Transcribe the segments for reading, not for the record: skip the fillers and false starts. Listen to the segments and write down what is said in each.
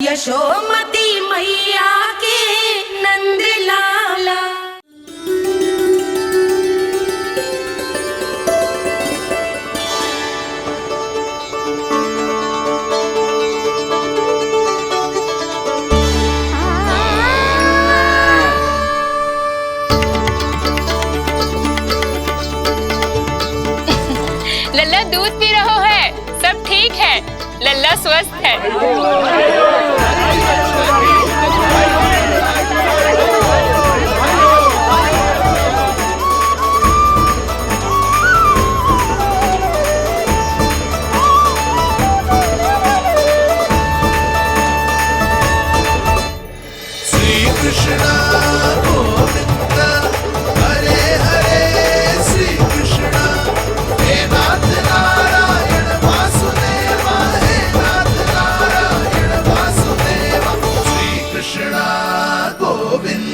यशोमती मैया के नंद लाला। लल्ला दूध पी रहा है, सब ठीक है, लल्ला स्वस्थ है। श्री कृष्ण गोविंद हरे हरे, श्री कृष्ण हे नाथ नारायण वासुदेवा, हे नाथ नारायण वासुदेवा, श्री कृष्ण गोविंद।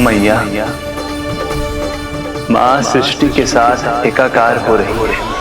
मैया, माँ सृष्टि के साथ एकाकार हो रही है।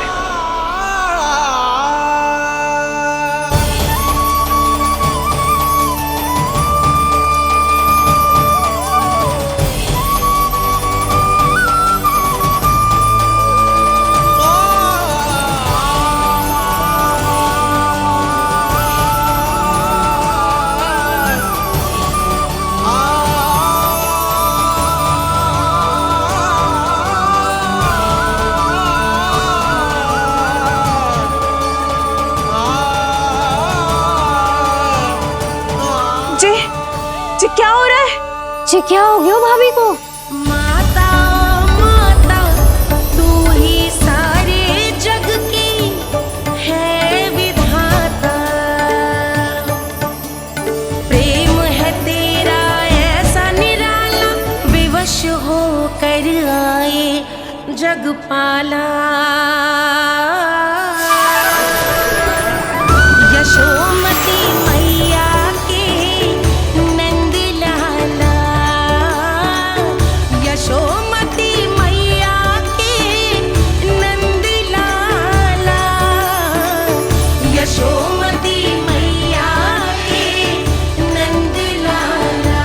जी क्या हो रहा है? जी क्या हो गया भाभी को? माता माता तू ही सारे जग की है विधाता, प्रेम है तेरा ऐसा निराला, विवश हो कर आए जगपाला। यशोमती मैया के नंद लाला, यशोमती मैया के नंद लाला, यशोमती मैया के नंद लाला,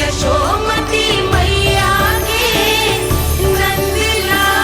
यशोमती मैया के नंद लाला।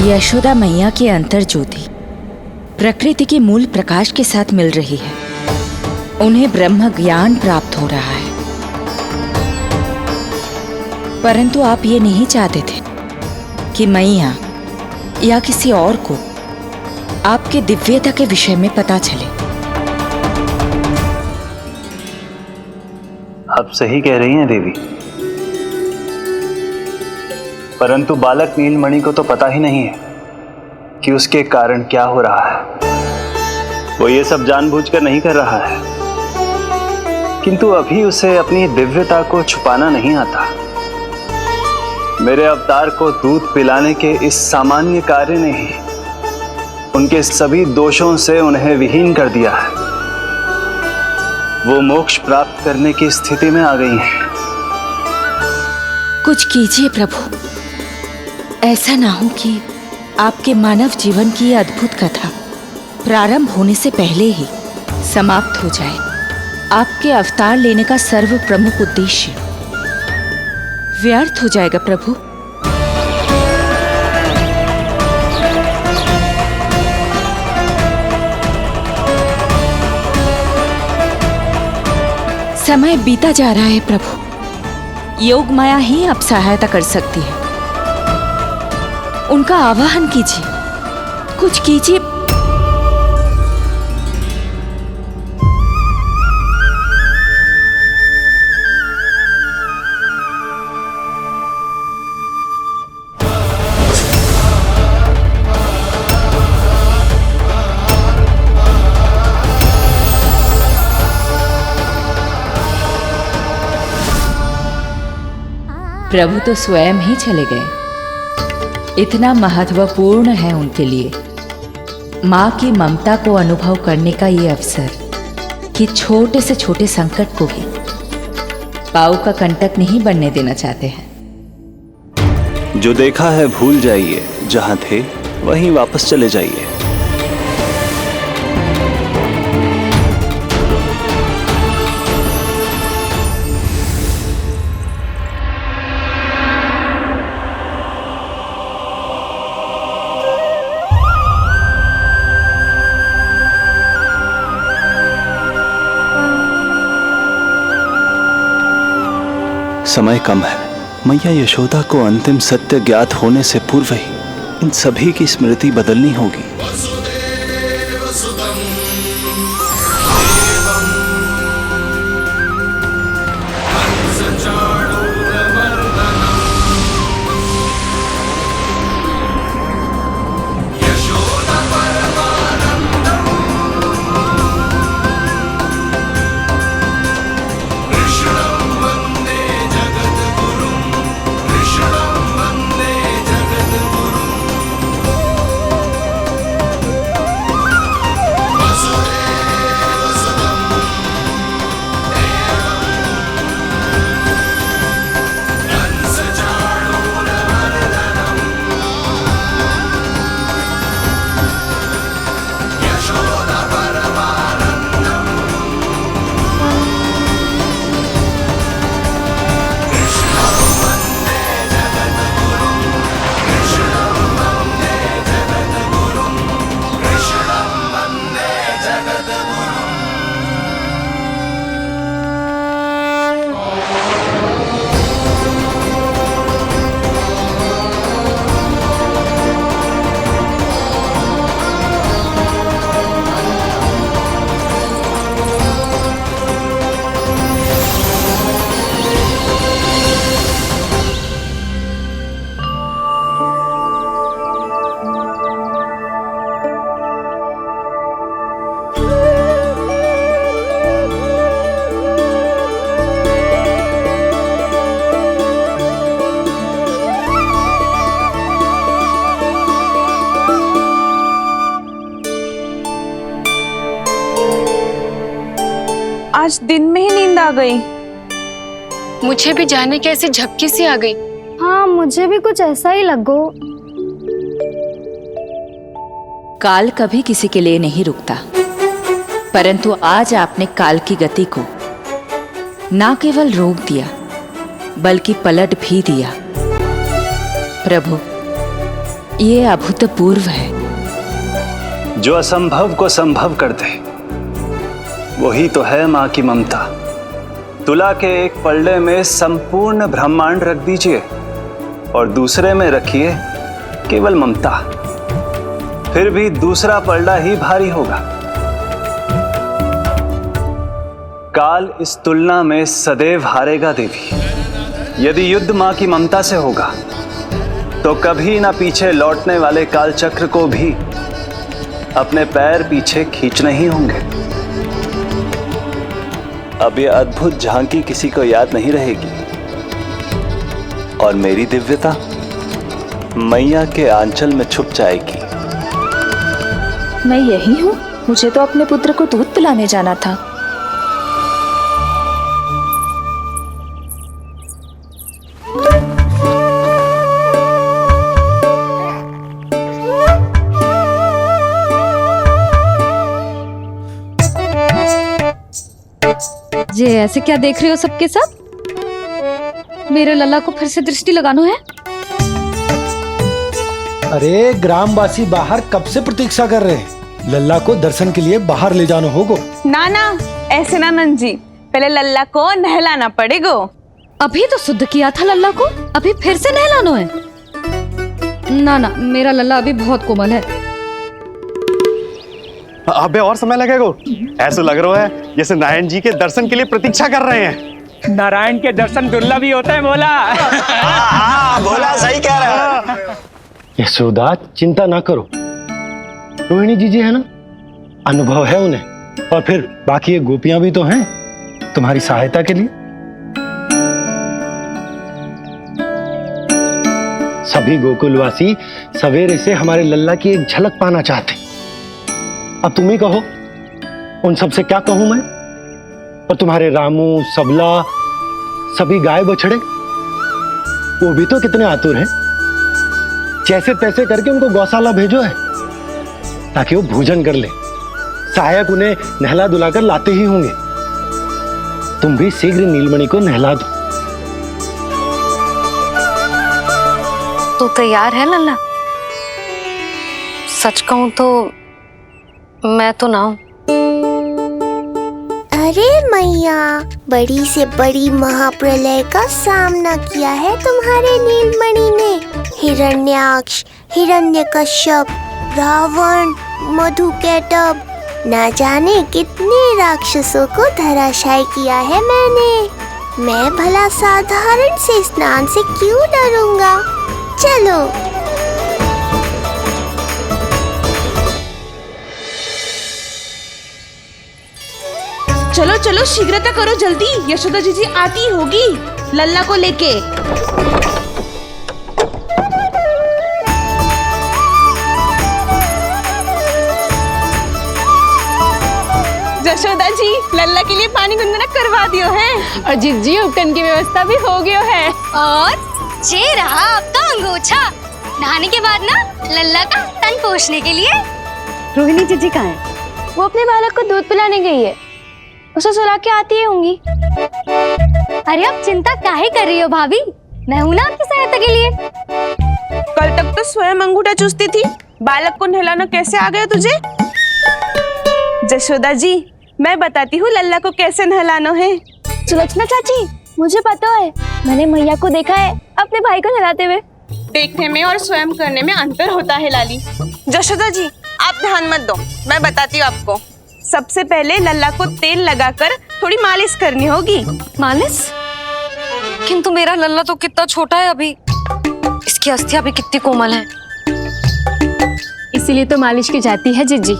यशोदा मैया की अंतर ज्योति प्रकृति के मूल प्रकाश के साथ मिल रही है। उन्हें ब्रह्म ज्ञान प्राप्त हो रहा है, परंतु आप ये नहीं चाहते थे कि मैया या किसी और को आपके दिव्यता के विषय में पता चले। आप सही कह रही हैं देवी। परंतु बालक नीलमणि को तो पता ही नहीं है कि उसके कारण क्या हो रहा है। वो ये सब जानबूझकर नहीं कर रहा है, किंतु अभी उसे अपनी दिव्यता को छुपाना नहीं आता। मेरे अवतार को दूध पिलाने के इस सामान्य कार्य ने ही उनके सभी दोषों से उन्हें विहीन कर दिया है। वो मोक्ष प्राप्त करने की स्थिति में आ गई हैं। कुछ कीजिए प्रभु, ऐसा ना हो कि आपके मानव जीवन की यह अद्भुत कथा प्रारंभ होने से पहले ही समाप्त हो जाए। आपके अवतार लेने का सर्व प्रमुख उद्देश्य व्यर्थ हो जाएगा प्रभु। समय बीता जा रहा है प्रभु, योग माया ही अब सहायता कर सकती है। उनका आवाहन कीजिए, कुछ कीजिए। प्रभु तो स्वयं ही चले गए। इतना महत्वपूर्ण है उनके लिए माँ की ममता को अनुभव करने का ये अवसर कि छोटे से छोटे संकट को भी पाँव का कंटक नहीं बनने देना चाहते हैं। जो देखा है भूल जाइए, जहां थे वहीं वापस चले जाइए। समय कम है। मैया यशोदा को अंतिम सत्य ज्ञात होने से पूर्व ही इन सभी की स्मृति बदलनी होगी। आज दिन में ही नींद आ गई। मुझे भी जाने की ऐसी झपकी सी आ गई। हाँ, मुझे भी कुछ ऐसा ही लगो। काल कभी किसी के लिए नहीं रुकता, परंतु आज आपने काल की गति को ना केवल रोक दिया बल्कि पलट भी दिया। प्रभु, ये अभूतपूर्व है। जो असंभव को संभव कर दे वही तो है माँ की ममता। तुला के एक पल्ले में संपूर्ण ब्रह्मांड रख दीजिए और दूसरे में रखिए केवल ममता, फिर भी दूसरा पल्ला ही भारी होगा। काल इस तुलना में सदैव हारेगा देवी। यदि युद्ध माँ की ममता से होगा तो कभी ना पीछे लौटने वाले काल चक्र को भी अपने पैर पीछे खींचने ही होंगे। अब ये अद्भुत झांकी किसी को याद नहीं रहेगी और मेरी दिव्यता मैया के आंचल में छुप जाएगी। मैं यही हूँ। मुझे तो अपने पुत्र को दूध पिलाने जाना था। ये ऐसे क्या देख रहे हो सबके सब? मेरे लल्ला को फिर से दृष्टि लगाना है? अरे ग्रामवासी बाहर कब से प्रतीक्षा कर रहे हैं। लल्ला को दर्शन के लिए बाहर ले जाना होगा। ना ना, ऐसे ना नंद जी, पहले लल्ला को नहलाना पड़ेगा। अभी तो शुद्ध किया था लल्ला को, अभी फिर से नहलाना है? ना ना, मेरा लल्ला अभी बहुत कोमल है। अबे और समय लगेगा। ऐसा लग रहा है जैसे नारायण जी के दर्शन के लिए प्रतीक्षा कर रहे हैं। नारायण के दर्शन दुर्लभ ही होते हैं बोला। बोला सही कह रहा है। यशोदा चिंता ना करो, रोहिणी जी है ना, अनुभव है उन्हें। और फिर बाकी ये गोपियां भी तो हैं तुम्हारी सहायता के लिए। सभी गोकुलवासी सवेरे से हमारे लल्ला की एक झलक पाना चाहते। अब तुम ही कहो, उन सब से क्या कहूं मैं? और तुम्हारे रामू, सबला, सभी गाय बछड़े, वो भी तो कितने आतुर हैं। जैसे तैसे करके उनको गौशाला भेजो है ताकि वो भोजन कर ले। सहायक उन्हें नहला धुलाकर लाते ही होंगे। तुम भी शीघ्र नीलमणि को नहला दो। तू तैयार है लल्ला? सच कहूं तो मैं तो ना हूं। अरे मैया, बड़ी से बड़ी महाप्रलय का सामना किया है तुम्हारे नीलमणि ने। हिरण्याक्ष, हिरण्यकश्यप, रावण, मधुकैटभ, ना जाने कितने राक्षसों को धराशायी किया है मैंने। मैं भला साधारण से स्नान से क्यों डरूंगा? चलो। चलो चलो, शीघ्रता करो जल्दी, यशोदा जी आती होगी लल्ला को लेके। यशोदा जी, लल्ला के लिए पानी गुनगुना करवा दियो है। और जिज्जी उपटन की व्यवस्था भी हो गयो है। और ये रहा आपका अंगोछा। नहाने के बाद ना लल्ला का तन पोंछने के लिए। रोहिणी जीजी कहाँ है? वो अपने बालक को दूध पिलाने गई है, उसे सुला के आती होंगी। अरे आप चिंता काहे कर रही हो भाभी, मैं हूं ना आपकी सहायता के लिए। कल तक तो स्वयं अंगूठा चूसती थी, बालक को नहलाना कैसे आ गया तुझे? यशोदा जी, मैं बताती हूँ लल्ला को कैसे नहलाना है। सुलक्षणा चाची, मुझे पता है, मैंने मैया को देखा है अपने भाई को नहलाते हुए। देखने में और स्वयं करने में अंतर होता है लाली। यशोदा जी, आप ध्यान मत दो, मैं बताती हूँ आपको। सबसे पहले लल्ला को तेल लगाकर थोड़ी मालिश करनी होगी। मालिश? किंतु मेरा लल्ला तो कितना छोटा है अभी, इसकी अस्थियां भी कितनी कोमल हैं। इसीलिए तो मालिश की जाती है जिज्जी,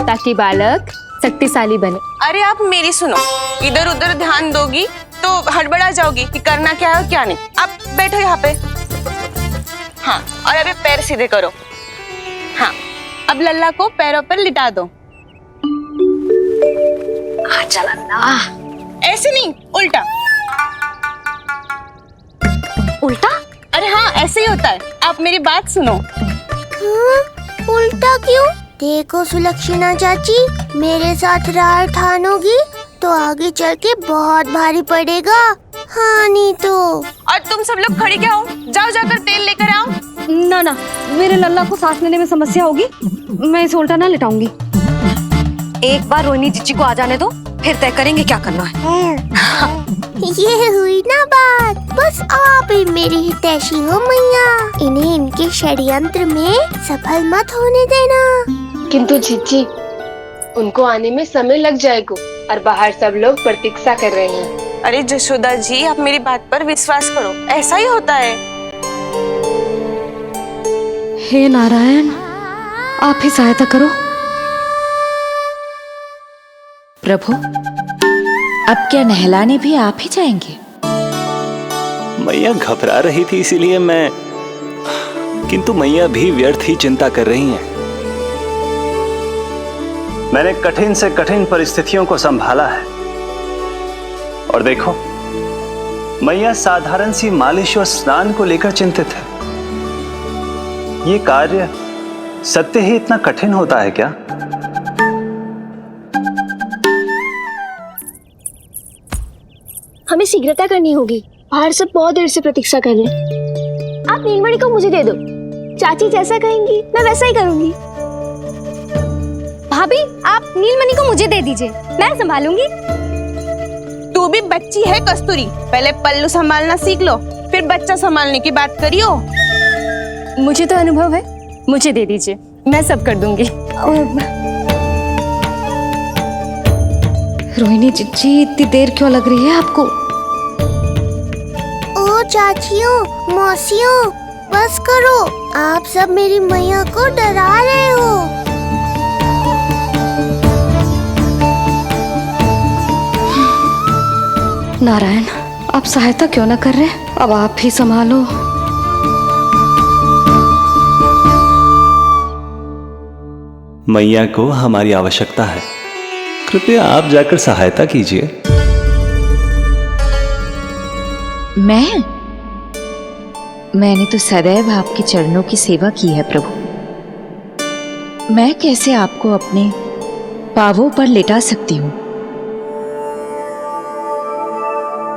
ताकि बालक शक्तिशाली बने। अरे आप मेरी सुनो, इधर उधर ध्यान दोगी तो हड़बड़ा जाओगी कि करना क्या है और क्या नहीं। आप बैठो यहाँ पे। हाँ, और अभी पैर सीधे करो। हाँ, अब लल्ला को पैरों पर लिटा दो। ऐसे नहीं, उल्टा। उल्टा? अरे हाँ, ऐसे ही होता है। आप मेरी बात सुनो। हाँ, उल्टा क्यों? देखो सुलक्षणा चाची, मेरे साथ राह ठानोगी तो आगे चल के बहुत भारी पड़ेगा। हाँ नहीं तो। और तुम सब लोग खड़े क्या हो? जाओ जाकर तेल लेकर आओ। ना ना, मेरे लल्ला को सांस लेने में समस्या होगी, मैं इसे उल्टा ना लिटाऊंगी। एक बार रोहिणी जीजी को आ जाने दो, फिर तय करेंगे क्या करना है। ये हुई ना बात। बस आप ही मेरी हितैषी हो मैया, इन्हें इनके षड्यंत्र में सफल मत होने देना। किंतु जीजी, उनको आने में समय लग जाएगा और बाहर सब लोग प्रतीक्षा कर रहे हैं। अरे यशोदा जी, आप मेरी बात पर विश्वास करो, ऐसा ही होता है। हे नारायण, आप ही सहायता करो। प्रभु, अब क्या नहलाने भी आप ही जाएंगे? मैया घबरा रही थी इसीलिए मैं, किंतु मैया भी व्यर्थ ही चिंता कर रही हैं। मैंने कठिन से कठिन परिस्थितियों को संभाला है और देखो, मैया साधारण सी मालिश और स्नान को लेकर चिंतित है। ये कार्य सत्य ही इतना कठिन होता है क्या? हमें शीघ्रता करनी होगी, बाहर सब बहुत देर से प्रतीक्षा कर रहे हैं। आप नीलमणि को मुझे दे दो, चाची जैसा कहेंगी मैं वैसा ही करूंगी। भाभी, आप नीलमणि को मुझे दे दीजिए, मैं संभालूंगी। तू भी बच्ची है कस्तूरी, पहले पल्लू संभालना सीख लो, फिर बच्चा संभालने की बात करियो। मुझे तो अनुभव है, मुझे दे दीजिए, मैं सब कर दूंगी। रोहिणी जीजी, इतनी देर क्यों लग रही है आपको? ओ चाचियों, मौसियों, बस करो, आप सब मेरी मैया को डरा रहे हो। नारायण, आप सहायता क्यों ना कर रहे? अब आप ही संभालो। मैया को हमारी आवश्यकता है, कृपया आप जाकर सहायता कीजिए। मैंने तो सदैव आपके चरणों की सेवा की है प्रभु। मैं कैसे आपको अपने पांवों पर लेटा सकती हूँ?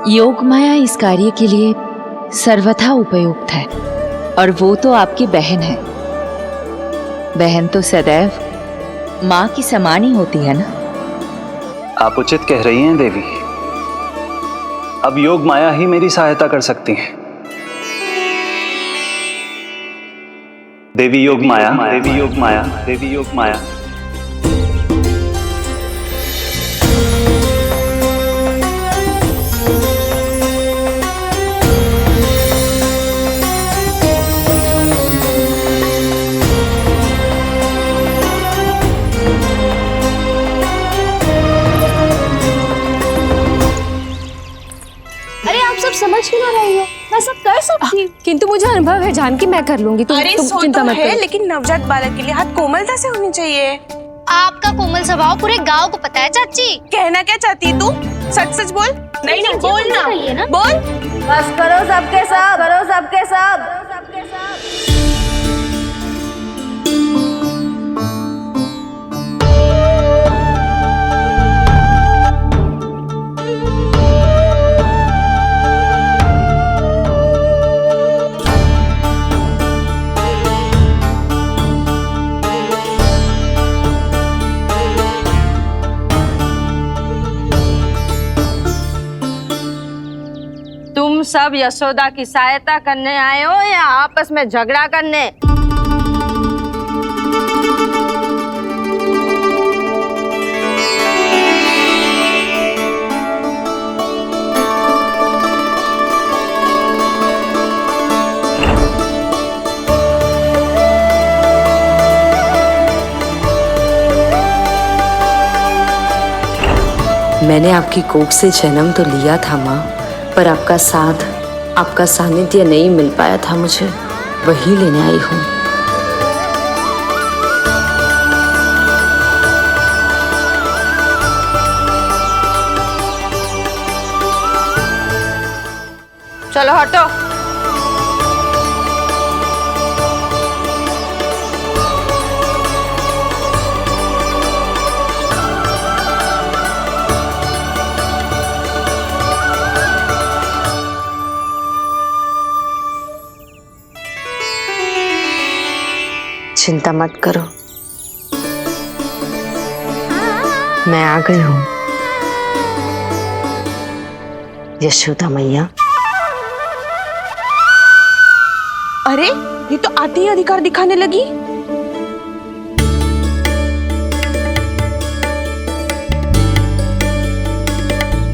योग माया इस कार्य के लिए सर्वथा उपयुक्त है, और वो तो आपकी बहन है। बहन तो सदैव माँ की समान ही होती है ना। आप उचित कह रही हैं देवी, अब योग माया ही मेरी सहायता कर सकती हैं। देवी योग माया, देवी योग माया, देवी योग माया। समझ क्यों ना रही हो? मैं सब कर सकती हूँ। किंतु मुझे अनुभव है जानकी, मैं कर लूंगी। तुम चिंता मत करो। लेकिन नवजात बालक के लिए हाथ कोमलता से होनी चाहिए। आपका कोमल स्वभाव पूरे गांव को पता है चाची। कहना क्या चाहती है तू? सच सच बोल। नहीं नहीं, बोल ना, बोल। बस करो सबके सब, करो सबके सब, सबके सब। तुम सब यशोदा की सहायता करने आए हो या आपस में झगड़ा करने? मैंने आपकी कोख से जन्म तो लिया था माँ, पर आपका साथ, आपका सानिध्य नहीं मिल पाया था मुझे, वही लेने आई हूँ। चलो हटो। चिंता मत करो, मैं आ गई हूँ। यशोदा मैया। अरे ये तो आते ही अधिकार दिखाने लगी।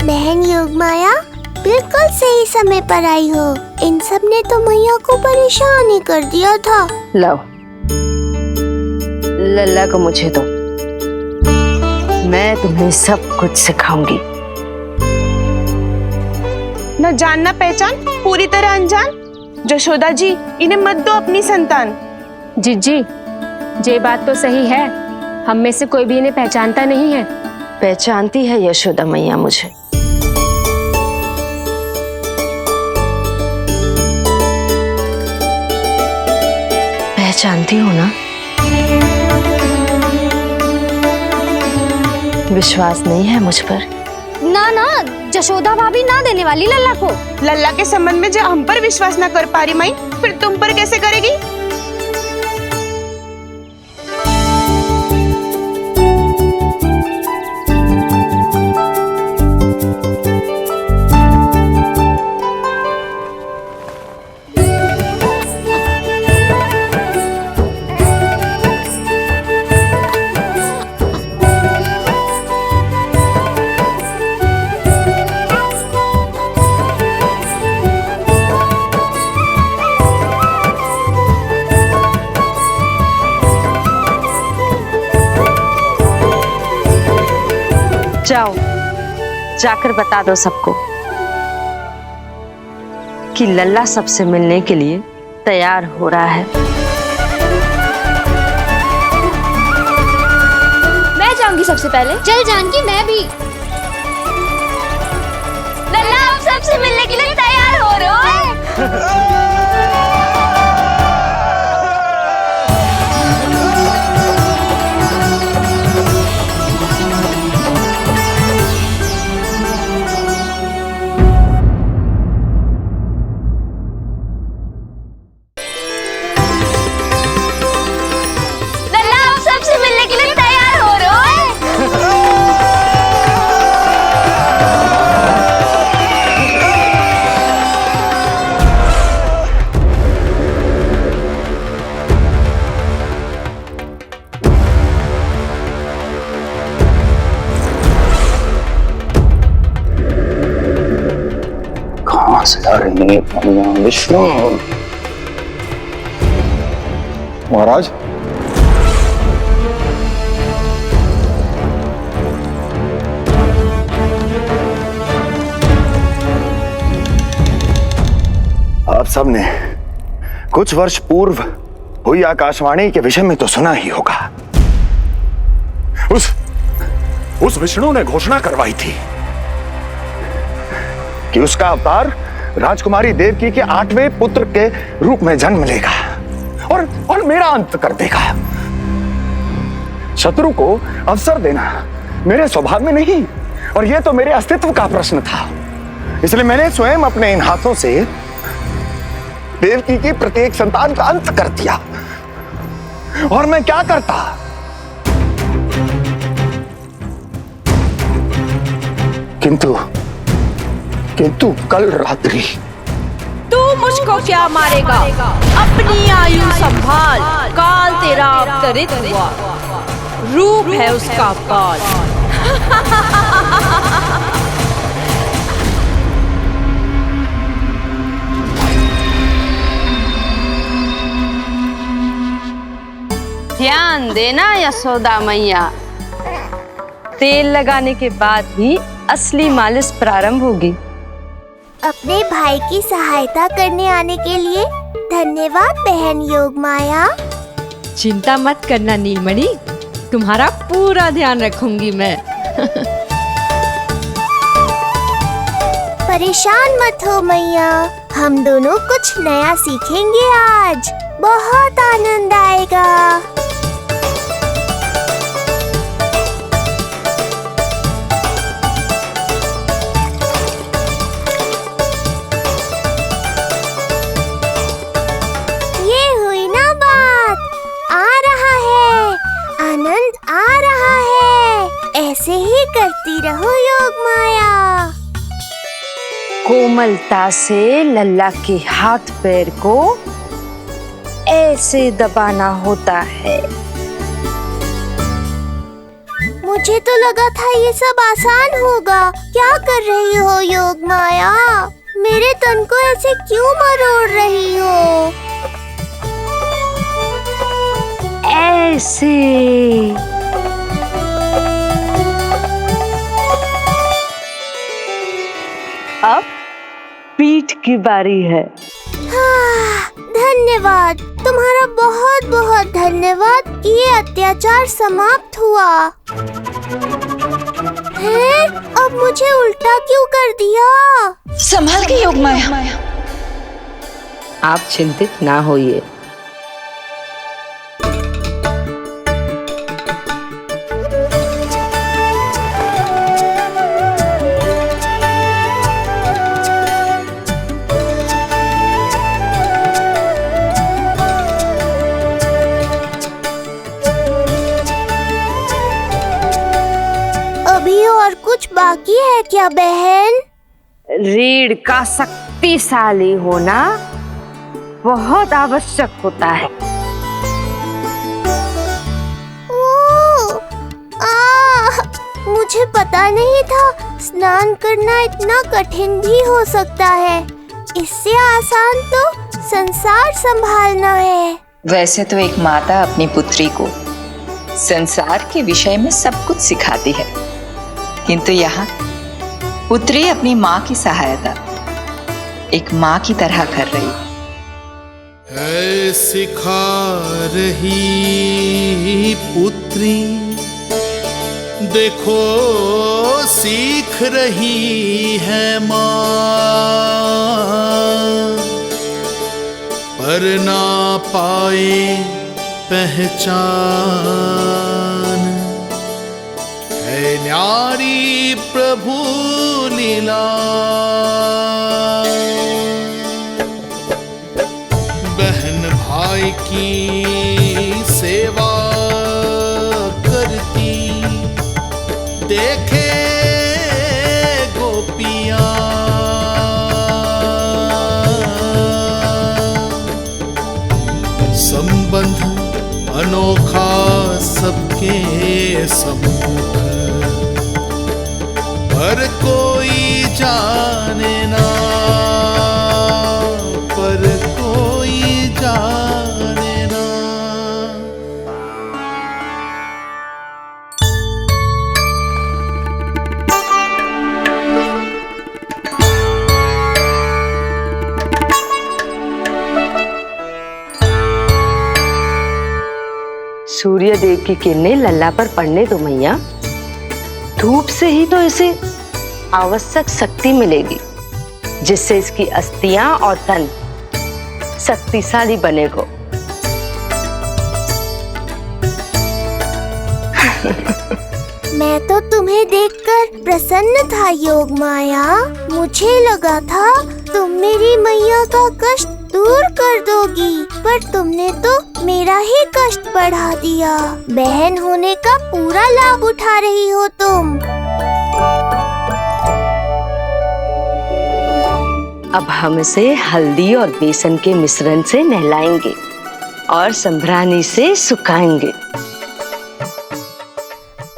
बहन योगमाया, बिल्कुल सही समय पर आई हो। इन सब ने तो मैया को परेशान ही कर दिया था। लो, लल्ला को मुझे दो, मैं तुम्हें सब कुछ सिखाऊंगी। न जानना पहचान, पूरी तरह अनजान। जशोदा जी, इन्हें मत दो अपनी संतान। जीजी, ये बात तो सही है, हम में से कोई भी इन्हें पहचानता नहीं है। पहचानती है यशोदा मैया मुझे। पहचानती हो ना? विश्वास नहीं है मुझ पर? ना ना, जशोदा भाभी ना देने वाली लल्ला को। लल्ला के संबंध में जो हम पर विश्वास न कर पा रही माई, फिर तुम पर कैसे करेगी? जाओ, जाकर बता दो सबको कि लल्ला सबसे मिलने के लिए तैयार हो रहा है। मैं जाऊंगी सबसे पहले। चल जानकी, मैं भी। लल्ला अब सबसे मिलने के लिए तैयार हो रहा है। विष्णु महाराज, आप सबने कुछ वर्ष पूर्व हुई आकाशवाणी के विषय में तो सुना ही होगा। उस विष्णु ने घोषणा करवाई थी कि उसका अवतार राजकुमारी देवकी के 8वें पुत्र के रूप में जन्म लेगा और मेरा अंत कर देगा। शत्रु को अवसर देना मेरे स्वभाव में नहीं, और यह तो मेरे अस्तित्व का प्रश्न था। इसलिए मैंने स्वयं अपने इन हाथों से देवकी की प्रत्येक संतान का अंत कर दिया। और मैं क्या करता? किंतु कल रात्रि तू मुझको क्या मारेगा? अपनी आयु संभाल, काल तेरा अवतरित हुआ, रूप है उसका काल। ध्यान देना यशोदा मैया, तेल लगाने के बाद ही असली मालिश प्रारंभ होगी। अपने भाई की सहायता करने आने के लिए धन्यवाद बहन योगमाया। चिंता मत करना नीलमणि, तुम्हारा पूरा ध्यान रखूंगी मैं। परेशान मत हो मैया, हम दोनों कुछ नया सीखेंगे आज। बहुत आनंद आएगा। ऐसे ही करती रहो योगमाया। कोमलता से लल्ला के हाथ पैर को ऐसे दबाना होता है। मुझे तो लगा था ये सब आसान होगा। क्या कर रही हो योगमाया? मेरे तन को ऐसे क्यों मरोड़ रही हो? ऐसे। अब पीठ की बारी है। हाँ, धन्यवाद, तुम्हारा बहुत बहुत धन्यवाद। ये अत्याचार समाप्त हुआ है। अब मुझे उल्टा क्यों कर दिया? संभाल के योगमाया। आप चिंतित ना होइए। अभी और कुछ बाकी है क्या बहन? रीढ़ का शक्तिशाली होना बहुत आवश्यक होता है। मुझे पता नहीं था स्नान करना इतना कठिन भी हो सकता है। इससे आसान तो संसार संभालना है। वैसे तो एक माता अपनी पुत्री को संसार के विषय में सब कुछ सिखाती है, किंतु यहाँ पुत्री अपनी माँ की सहायता एक माँ की तरह कर रही है। सिखा रही पुत्री, देखो सीख रही है माँ, पर ना पाए पहचान है न्यारी प्रभु लीला। बहन भाई की सेवा करती देखे गोपियां, संबंध अनोखा सबके सम्मुख, पर कोई जाने ना, पर कोई जाने ना। सूर्य देव की किरणें लल्ला पर पड़ने दो मैया। धूप से ही तो इसे आवश्यक शक्ति मिलेगी, जिससे इसकी अस्थियां और तन शक्तिशाली बनेगा। मैं तो तुम्हें देखकर प्रसन्न था योगमाया। मुझे लगा था तुम मेरी मैया का कष्ट दूर कर दोगी, पर तुमने तो मेरा ही कष्ट बढ़ा दिया। बहन होने का पूरा लाभ उठा रही हो तुम। अब हम इसे हल्दी और बेसन के मिश्रण से नहलाएंगे और संभरानी से सुखाएंगे।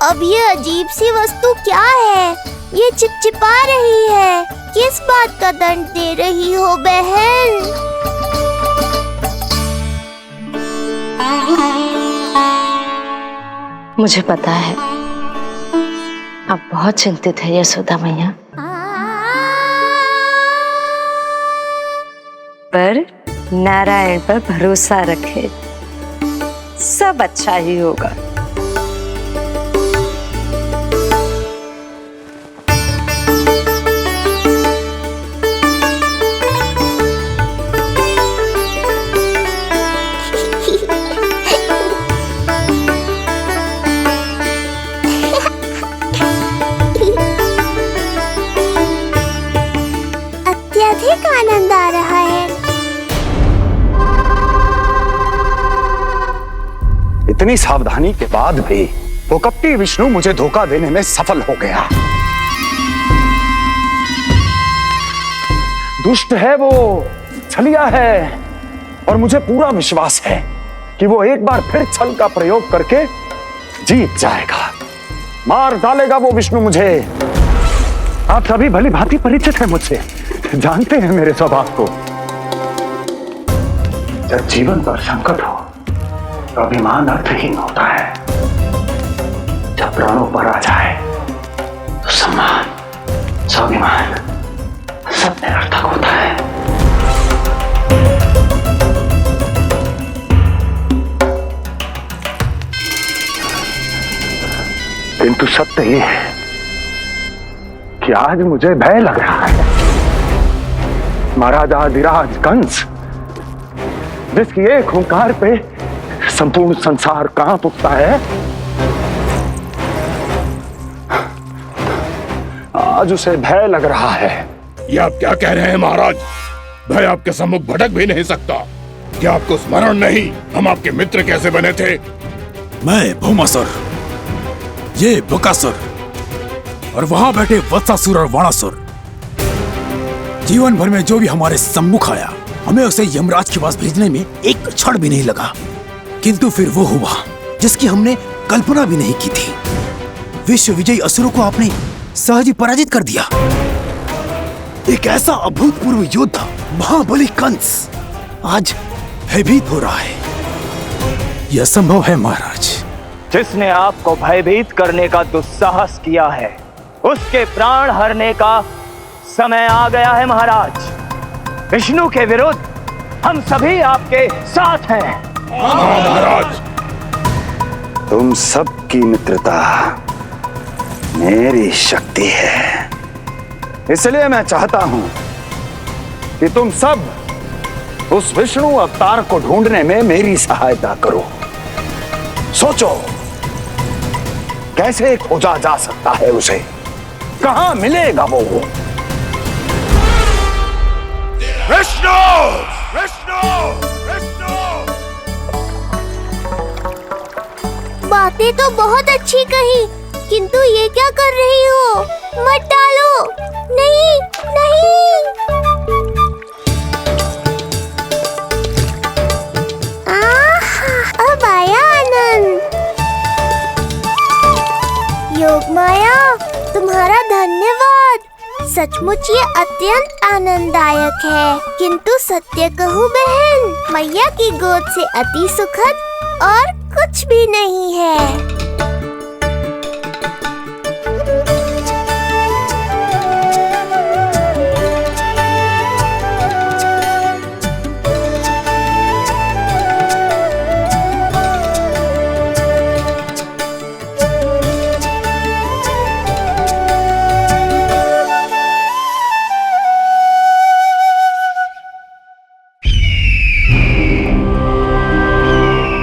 अब ये अजीब सी वस्तु क्या है? ये चिपचिपा रही है। किस बात का दंड दे रही हो बहन? मुझे पता है आप बहुत चिंतित है यशोदा मैया, पर नारायण पर भरोसा रखे, सब अच्छा ही होगा। अत्यधिक आनंद आ रहा है। इतनी सावधानी के बाद भी वो कपटी विष्णु मुझे धोखा देने में सफल हो गया। दुष्ट है वो, छलिया है, और मुझे पूरा विश्वास है कि वो एक बार फिर छल का प्रयोग करके जीत जाएगा, मार डालेगा वो विष्णु मुझे। आप सभी भली भांति परिचित हैं मुझसे, जानते हैं मेरे स्वभाव को। जब जीवन पर संकट हो अभिमान अर्थहीन होता है, जब प्राणों पर आ जाए तो सम्मान, स्वाभिमान सब निरर्थक होता है। किंतु सत्य ये है कि आज मुझे भय लग रहा है। महाराजाधिराज कंस, जिसकी एक हुंकार पे संपूर्ण संसार कांप उठता है, आज उसे भय लग रहा है। ये आप क्या कह रहे हैं महाराज? भय आपके सम्मुख भटक भी नहीं सकता। क्या आपको स्मरण नहीं हम आपके मित्र कैसे बने थे? मैं भौमासुर, ये बकासुर और वहां बैठे वत्सासुर और वाणासुर। जीवन भर में जो भी हमारे सम्मुख आया, हमें उसे यमराज के पास भेजने में एक क्षण भी नहीं लगा। किंतु फिर वो हुआ जिसकी हमने कल्पना भी नहीं की थी। विश्व विजयी असुरों को आपने सहज ही पराजित कर दिया। एक ऐसा अभूतपूर्व योद्धा महाबली कंस आज भयभीत हो रहा है। यह संभव है महाराज। जिसने आपको भयभीत करने का दुस्साहस किया है, उसके प्राण हरने का समय आ गया है महाराज। विष्णु के विरुद्ध हम सभी आपके साथ हैं। महाराज, तुम सबकी मित्रता मेरी शक्ति है, इसलिए मैं चाहता हूं कि तुम सब उस विष्णु अवतार को ढूंढने में मेरी सहायता करो। सोचो कैसे खोजा जा सकता है उसे, कहां मिलेगा वो? विष्णु! विष्णु! विष्णु! बातें तो बहुत अच्छी कही, किंतु ये क्या कर रही हो? मत डालो। नहीं नहीं। अब आया आनंद। योग माया, तुम्हारा धन्यवाद। सचमुच ये अत्यंत आनंददायक है। किंतु सत्य कहूँ बहन, मैया की गोद से अति सुखद और कुछ भी नहीं है।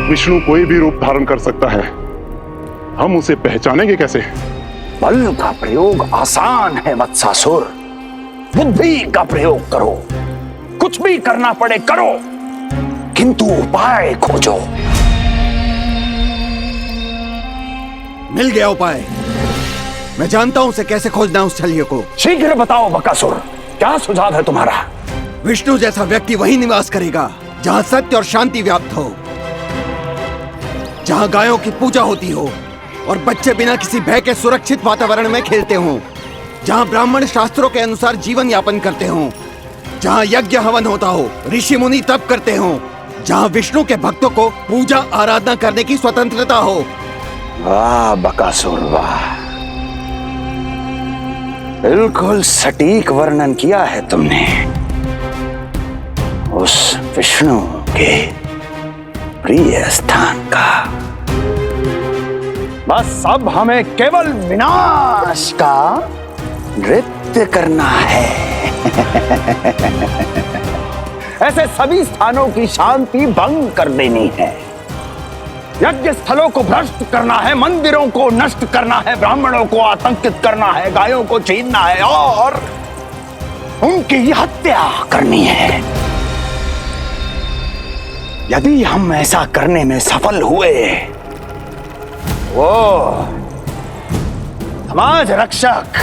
विष्णु कोई भी रूप धारण कर सकता है, हम उसे पहचानेंगे कैसे? बल का प्रयोग आसान है वत्सासुर, बुद्धि का प्रयोग करो। कुछ भी करना पड़े करो, किंतु उपाय खोजो। मिल गया उपाय। मैं जानता हूं उसे कैसे खोजना है, उस छलिए को। शीघ्र बताओ बकासुर, क्या सुझाव है तुम्हारा? विष्णु जैसा व्यक्ति वहीं निवास करेगा जहां सत्य और शांति व्याप्त हो, जहां गायों की पूजा होती हो और बच्चे बिना किसी भय के सुरक्षित वातावरण में खेलते हों, जहां ब्राह्मण शास्त्रों के अनुसार जीवन यापन करते हों, जहां यज्ञ हवन होता हो, ऋषि मुनि तप करते हों, जहां विष्णु के भक्तों को पूजा आराधना करने की स्वतंत्रता हो। वाह बकासुर वाह, बिल्कुल सटीक वर्णन किया है तुमने उस विष्णु के प्रिय स्थान का। बस अब हमें केवल विनाश का नृत्य करना है। ऐसे सभी स्थानों की शांति भंग कर देनी है। यज्ञ स्थलों को भ्रष्ट करना है, मंदिरों को नष्ट करना है, ब्राह्मणों को आतंकित करना है, गायों को छीनना है और उनकी हत्या करनी है। यदि हम ऐसा करने में सफल हुए, वो समाज रक्षक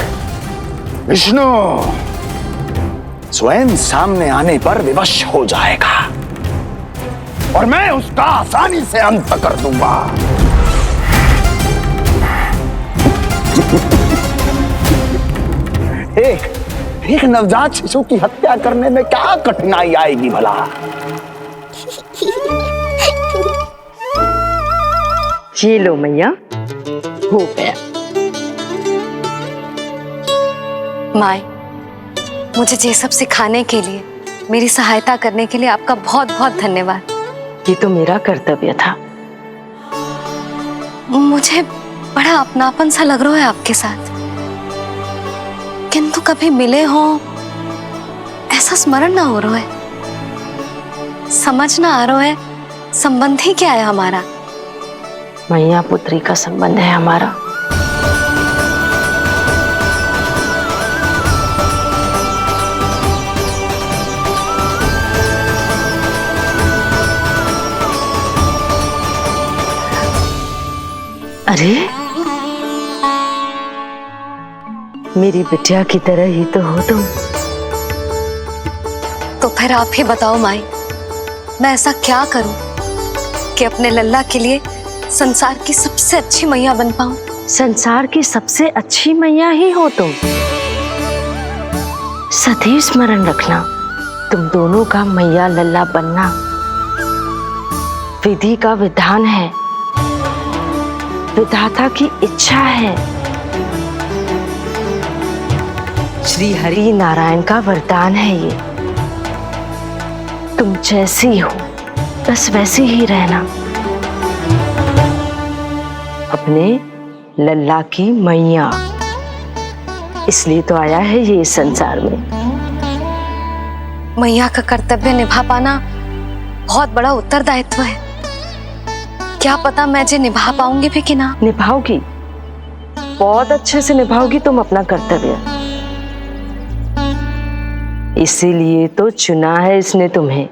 विष्णु स्वयं सामने आने पर विवश हो जाएगा और मैं उसका आसानी से अंत कर दूंगा। एक नवजात शिशु की हत्या करने में क्या कठिनाई आएगी भला? ये लो मैया, हो गया। माई, मुझे ये सब सिखाने के लिए, मेरी सहायता करने के लिए आपका बहुत बहुत धन्यवाद। ये तो मेरा कर्तव्य था। मुझे बड़ा अपनापन सा लग रहा है आपके साथ, किंतु कभी मिले हो ऐसा स्मरण ना हो रहा है, समझ ना आ रहा है संबंध ही क्या है हमारा। मैया पुत्री का संबंध है हमारा। अरे मेरी बिटिया की तरह ही तो हो तुम। तो फिर आप ही बताओ माई, मैं ऐसा क्या करूं कि अपने लल्ला के लिए संसार की सबसे अच्छी मैया बन पाऊं। संसार की सबसे अच्छी मैया ही हो तुम। सदैव स्मरण रखना, तुम दोनों का मैया लल्ला बनना विधि का विधान है, विधाता की इच्छा है, श्री हरि नारायण का वरदान है। ये तुम जैसी हो बस वैसी ही रहना, अपने लल्ला की मैया। इसलिए तो आया है ये इस संसार में। मैया का कर्तव्य निभा पाना बहुत बड़ा उत्तरदायित्व है। क्या पता मैं जे निभा पाऊंगी भी कि ना। निभाओगी, बहुत अच्छे से निभाओगी तुम अपना कर्तव्य। इसीलिए तो चुना है इसने तुम्हें।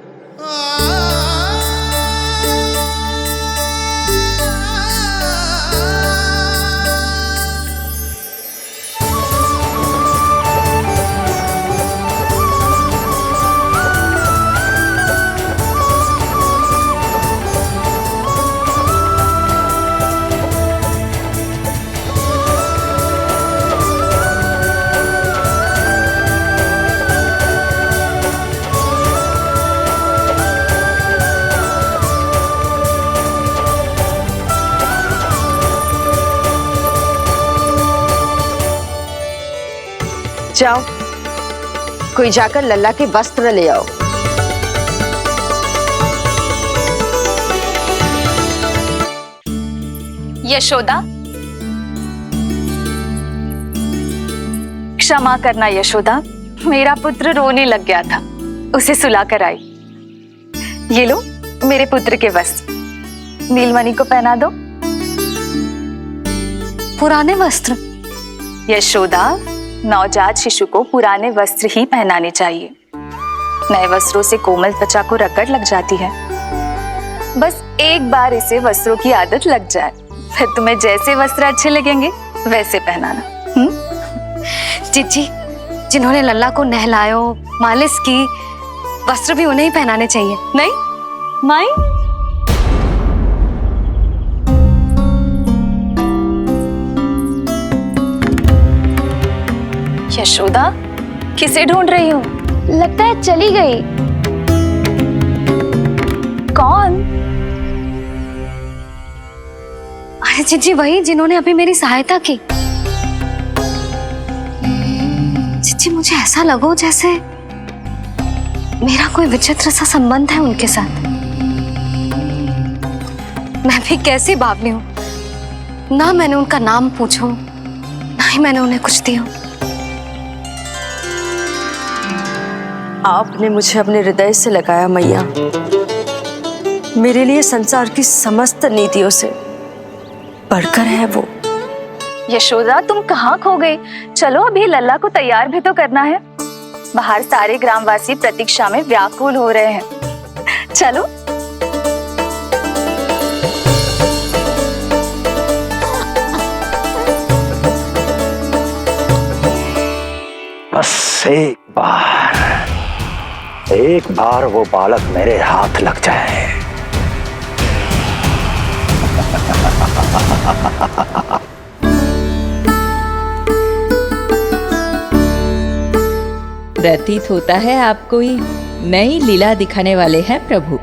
जाओ, कोई जाकर लल्ला के वस्त्र ले आओ। यशोदा, क्षमा करना यशोदा, मेरा पुत्र रोने लग गया था, उसे सुला कर आई। ये लो मेरे पुत्र के वस्त्र, नीलमणि को पहना दो। पुराने वस्त्र? यशोदा, नवजात शिशु को पुराने वस्त्र ही पहनाने चाहिए। नए वस्त्रों से कोमल त्वचा को रगड़ लग जाती है। बस एक बार इसे वस्त्रों की आदत लग जाए, फिर तुम्हें जैसे वस्त्र अच्छे लगेंगे वैसे पहनाना। जीजी, जिन्होंने लल्ला को नहलायो, मालिश की, वस्त्र भी उन्हें ही पहनाने चाहिए, नहीं माई? यशोदा, किसे ढूंढ रही हो? लगता है चली गई। कौन? अरे जीजी, वही जिन्होंने अभी मेरी सहायता की। जीजी, मुझे ऐसा लगो जैसे मेरा कोई विचित्र सा संबंध है उनके साथ। मैं भी कैसी बावली हूं, ना मैंने उनका नाम पूछो, ना ही मैंने उन्हें कुछ दिया। आपने मुझे अपने हृदय से लगाया मैया, मेरे लिए संसार की समस्त नीतियों से बढ़कर है वो। यशोदा, तुम कहाँ खो गई? चलो अभी लल्ला को तैयार भी तो करना है। बाहर सारे ग्रामवासी प्रतीक्षा में व्याकुल हो रहे हैं। चलो। बस एक बार वो बालक मेरे हाथ लग जाए। प्रतीत होता है आप कोई नई लीला दिखाने वाले हैं प्रभु।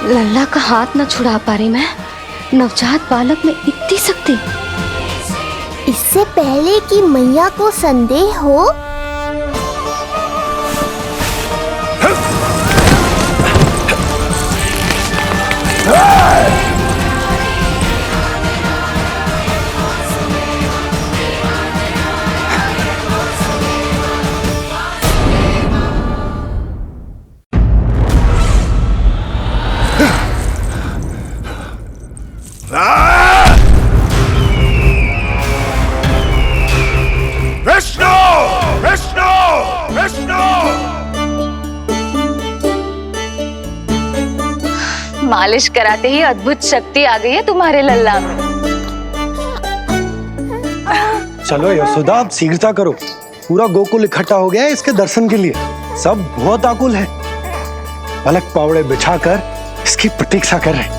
लल्ला का हाथ न छुड़ा पा रही मैं। नवजात बालक में इतनी शक्ति। इससे पहले कि मैया को संदेह हो, विष्णु विष्णु विष्णु। मालिश कराते ही अद्भुत शक्ति आ गई है तुम्हारे लल्ला में। चलो यशोदा, आप शीघ्रता करो। पूरा गोकुल इकट्ठा हो गया है इसके दर्शन के लिए। सब बहुत आकुल है। पलक पावड़े बिछाकर इसकी प्रतीक्षा कर रहे हैं।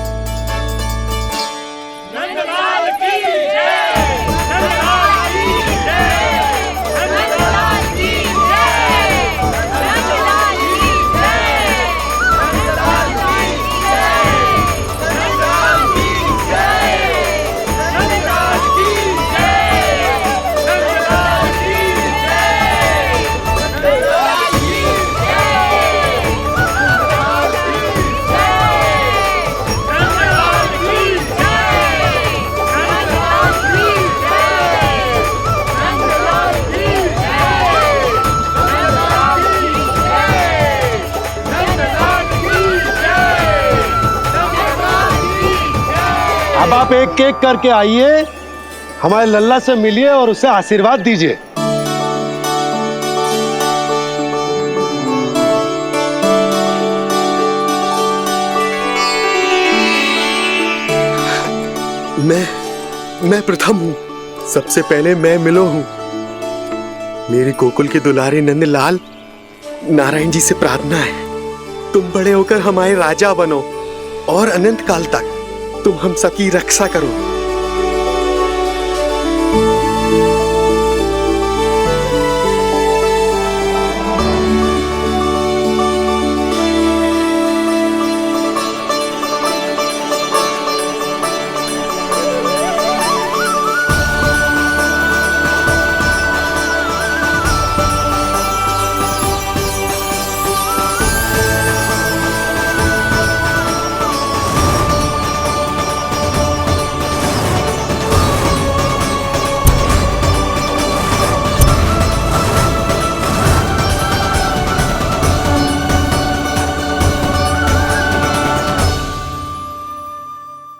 अब आप एक एक करके आइए, हमारे लल्ला से मिलिए और उसे आशीर्वाद दीजिए। मैं प्रथम हूँ। सबसे पहले मैं मिलो हूँ। मेरी गोकुल के दुलारे नंद लाल, नारायण जी से प्रार्थना है, तुम बड़े होकर हमारे राजा बनो और अनंत काल तक तुम हम सबकी रक्षा करो।